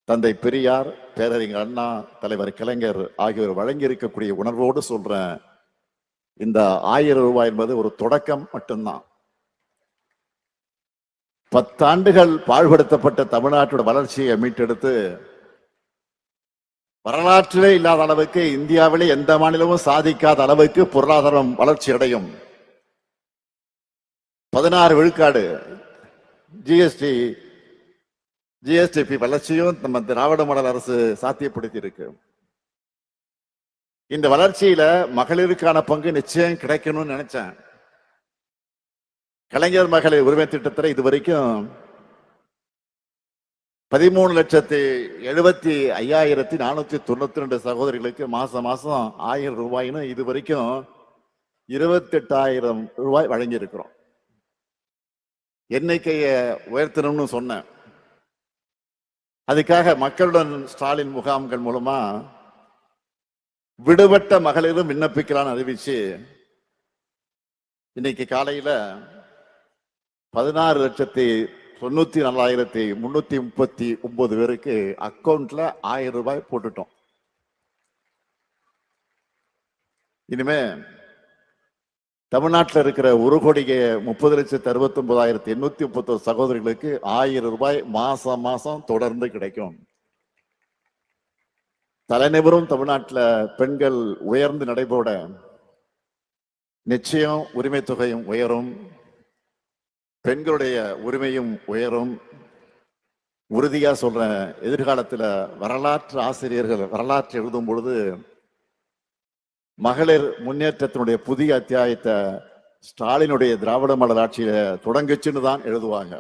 தந்தை பெரியார், பேரறிஞர் அண்ணா, தலைவர் கலைஞர் ஆகியோர் வழங்கி இருக்கக்கூடிய உணர்வோடு சொல்றேன். இந்த 1000 ரூபாய் என்பது ஒரு தொடக்கம் மட்டும்தான். 10 ஆண்டுகள் பாழ்படுத்தப்பட்ட தமிழ்நாட்டோட வளர்ச்சியை மீட்டெடுத்து வரலாற்றிலே இல்லாத அளவுக்கு, இந்தியாவிலே எந்த மாநிலமும் சாதிக்காத அளவுக்கு பொருளாதாரம் வளர்ச்சி அடையும். 16 விழுக்காடு ஜிஎஸ்டிபி வளர்ச்சியும் நம்ம திராவிட மாடல் அரசு சாத்தியப்படுத்தி இருக்கு. இந்த வளர்ச்சியில மகளிருக்கான பங்கு நிச்சயம் கிடைக்கணும்னு நினைச்சேன். கலைஞர் மகளிர் உரிமை திட்டத்தில் இதுவரைக்கும் 13,75,492 சகோதரிகளுக்கு மாசம் 1000 ரூபாய்னு இதுவரைக்கும் 28,000 ரூபாய் வழங்கி இருக்கிறோம். எண்ணிக்கையை உயர்த்தணும்னு சொன்னேன். அதுக்காக மக்களுடன் ஸ்டாலின் முகாம்கள் மூலமா விடுபட்ட மகளிரும் விண்ணப்பிக்கலான்னு அறிவிச்சு இன்னைக்கு காலையில 16,94,339 பேருக்கு அக்கௌண்ட்ல 1000 ரூபாய் போட்டுட்டோம். இனிமே தமிழ்நாட்டில் இருக்கிற 1,30,69,831 சகோதரிகளுக்கு 1000 ரூபாய் மாசம் தொடர்ந்து கிடைக்கும். தலைநிவரும் தமிழ்நாட்டில் பெண்கள் உயர்ந்து நடைபோட நிச்சயம் உரிமை தொகையும் உயரும், பெண்களுடைய உரிமையும் உயரும். உறுதியா சொல்றேன், எதிர்காலத்தில் வரலாற்று ஆசிரியர்கள் வரலாற்று எழுதும் பொழுது மகளிர் முன்னேற்றத்தினுடைய புதிய அத்தியாயத்தை ஸ்டாலினுடைய திராவிட மாடல் ஆட்சியில தொடங்குச்சுன்னு தான் எழுதுவாங்க.